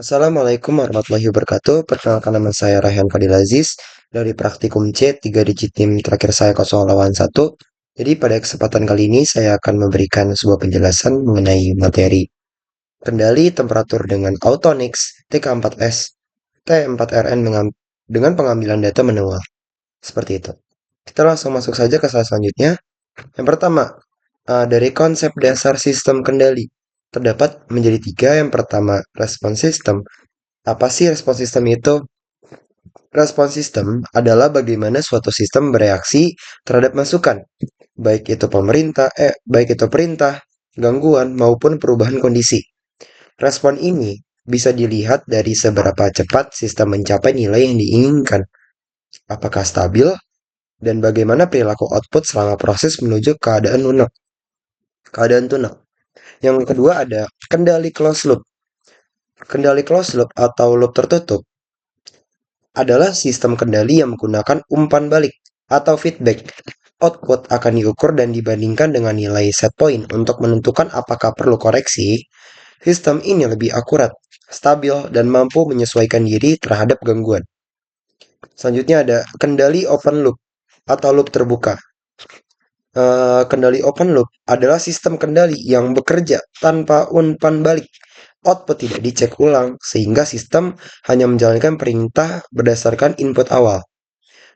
Assalamualaikum warahmatullahi wabarakatuh. Perkenalkan, nama saya Rayhan Fadil Aziz dari Praktikum C 3 Digit Tim terakhir saya 081. Jadi pada kesempatan kali ini saya akan memberikan sebuah penjelasan mengenai materi kendali temperatur dengan Autonix TK4S T4RN dengan pengambilan data manual. Seperti itu. Kita langsung masuk saja ke slide selanjutnya. Yang pertama, dari konsep dasar sistem kendali terdapat menjadi tiga. Yang pertama, respon sistem. Apa sih respon sistem itu? Respon sistem adalah bagaimana suatu sistem bereaksi terhadap masukan, baik itu perintah, gangguan maupun perubahan kondisi. Respon ini bisa dilihat dari seberapa cepat sistem mencapai nilai yang diinginkan, apakah stabil, dan bagaimana perilaku output selama proses menuju keadaan tunak. Yang kedua ada kendali closed loop. Kendali closed loop atau loop tertutup adalah sistem kendali yang menggunakan umpan balik atau feedback. Output akan diukur dan dibandingkan dengan nilai set point untuk menentukan apakah perlu koreksi. Sistem ini lebih akurat, stabil, dan mampu menyesuaikan diri terhadap gangguan. Selanjutnya ada kendali open loop atau loop terbuka. Kendali open loop adalah sistem kendali yang bekerja tanpa umpan balik. Output tidak dicek ulang, sehingga sistem hanya menjalankan perintah berdasarkan input awal.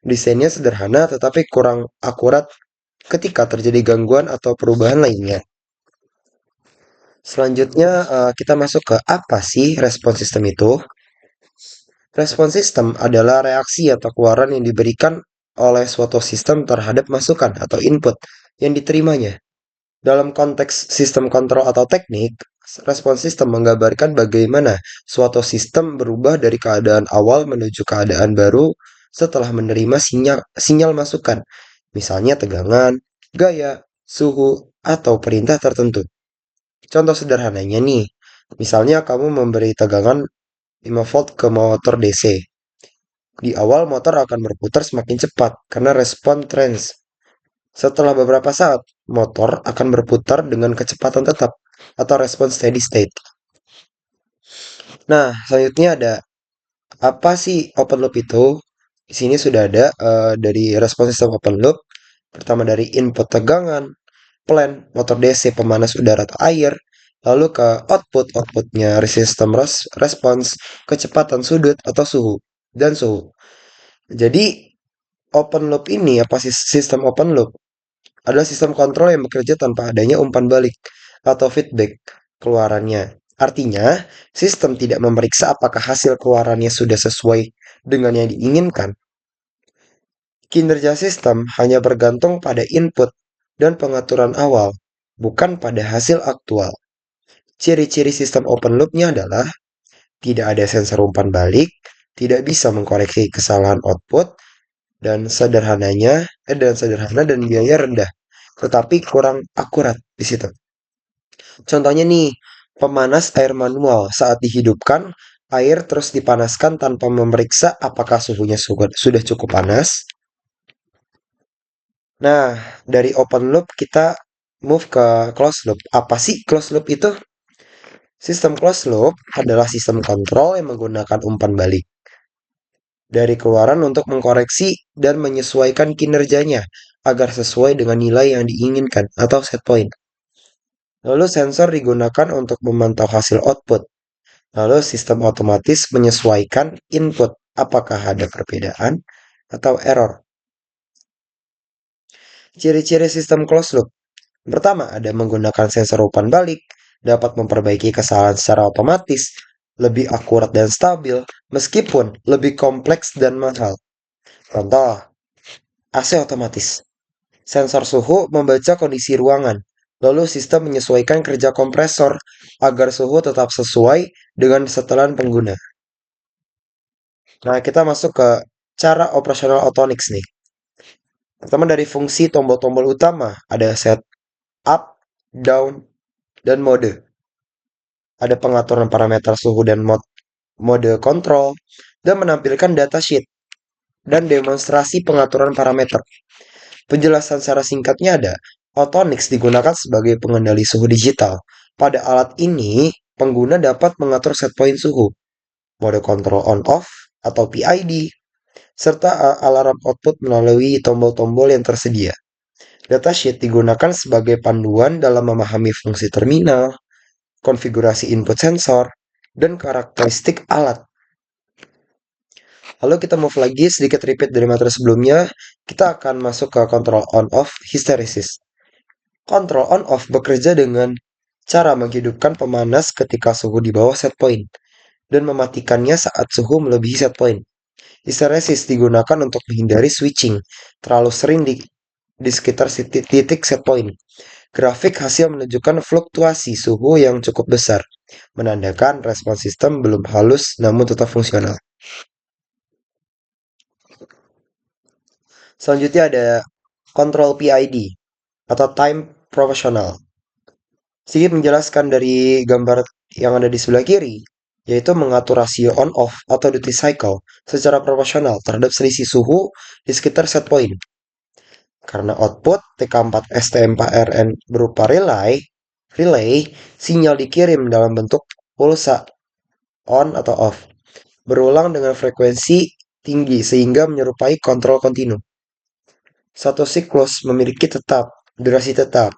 Desainnya sederhana tetapi kurang akurat ketika terjadi gangguan atau perubahan lainnya. Selanjutnya, kita masuk ke apa sih respon sistem itu? Respon sistem adalah reaksi atau keluaran yang diberikan oleh suatu sistem terhadap masukan atau input yang diterimanya. Dalam konteks sistem kontrol atau teknik, respon sistem menggambarkan bagaimana suatu sistem berubah dari keadaan awal menuju keadaan baru setelah menerima sinyal masukan, misalnya tegangan, gaya, suhu, atau perintah tertentu. Contoh sederhananya nih, misalnya kamu memberi tegangan 5 volt ke motor DC. Di awal motor akan berputar semakin cepat karena respon trans. Setelah beberapa saat, motor akan berputar dengan kecepatan tetap atau respon steady state. Nah, selanjutnya ada apa sih open loop itu? Di sini sudah ada dari respon sistem open loop. Pertama dari input tegangan, plan, motor DC, pemanas udara atau air, lalu ke outputnya sistem respons, kecepatan sudut atau suhu, dan suhu. Jadi open loop ini, apa sih sistem open loop? Adalah sistem kontrol yang bekerja tanpa adanya umpan balik atau feedback keluarannya. Artinya, sistem tidak memeriksa apakah hasil keluarannya sudah sesuai dengan yang diinginkan. Kinerja sistem hanya bergantung pada input dan pengaturan awal, bukan pada hasil aktual. Ciri-ciri sistem open loop-nya adalah tidak ada sensor umpan balik, tidak bisa mengkoreksi kesalahan output, dan sederhana dan biaya rendah, tetapi kurang akurat di situ. Contohnya nih, pemanas air manual saat dihidupkan, air terus dipanaskan tanpa memeriksa apakah suhunya sudah cukup panas. Nah, dari open loop kita move ke closed loop. Apa sih closed loop itu? Sistem closed loop adalah sistem kontrol yang menggunakan umpan balik dari keluaran untuk mengkoreksi dan menyesuaikan kinerjanya agar sesuai dengan nilai yang diinginkan atau set point. Lalu sensor digunakan untuk memantau hasil output. Lalu sistem otomatis menyesuaikan input apakah ada perbedaan atau error. Ciri-ciri sistem closed loop. Pertama, ada menggunakan sensor umpan balik, dapat memperbaiki kesalahan secara otomatis, lebih akurat dan stabil, meskipun lebih kompleks dan mahal. Contoh, AC otomatis. Sensor suhu membaca kondisi ruangan, lalu sistem menyesuaikan kerja kompresor agar suhu tetap sesuai dengan setelan pengguna. Nah, kita masuk ke cara operasional Autonix nih. Pertama dari fungsi tombol-tombol utama, ada set up, down, dan mode. Ada pengaturan parameter suhu dan mode kontrol, dan menampilkan datasheet dan demonstrasi pengaturan parameter. Penjelasan secara singkatnya ada, Autonix digunakan sebagai pengendali suhu digital. Pada alat ini, pengguna dapat mengatur set point suhu, mode kontrol on-off atau PID, serta alarm output melalui tombol-tombol yang tersedia. Datasheet digunakan sebagai panduan dalam memahami fungsi terminal, konfigurasi input sensor, dan karakteristik alat. Lalu kita move lagi sedikit repeat dari materi sebelumnya, kita akan masuk ke control on-off hysteresis. Control on-off bekerja dengan cara menghidupkan pemanas ketika suhu di bawah set point dan mematikannya saat suhu melebihi set point. Hysteresis digunakan untuk menghindari switching terlalu sering di sekitar titik set point. Grafik hasil menunjukkan fluktuasi suhu yang cukup besar, menandakan respons sistem belum halus namun tetap fungsional. Selanjutnya ada control PID atau time proportional. Sedikit menjelaskan dari gambar yang ada di sebelah kiri, yaitu mengatur rasio on-off atau duty cycle secara proporsional terhadap selisih suhu di sekitar set point. Karena output TK4STM4RN berupa relay, sinyal dikirim dalam bentuk pulsa on atau off, berulang dengan frekuensi tinggi sehingga menyerupai kontrol kontinu. Satu siklus memiliki durasi tetap.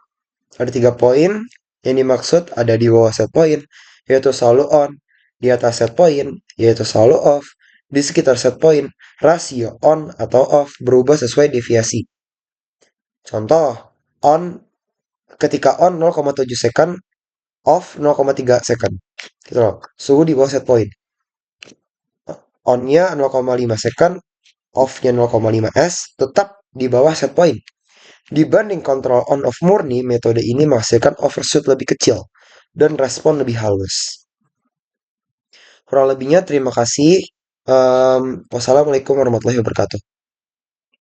Ada 3 poin yang dimaksud ada di bawah set point, yaitu selalu on, di atas set point, yaitu selalu off, di sekitar set point, rasio on atau off berubah sesuai deviasi. Contoh, on ketika on 0,7 second, off 0,3 second. Gitu loh. Suhu di bawah set point. On-nya 0,5 second, off-nya 0,5 S, tetap di bawah set point. Dibanding kontrol on-off murni, metode ini menghasilkan overshoot lebih kecil dan respon lebih halus. Kurang lebihnya terima kasih. Wassalamualaikum warahmatullahi wabarakatuh.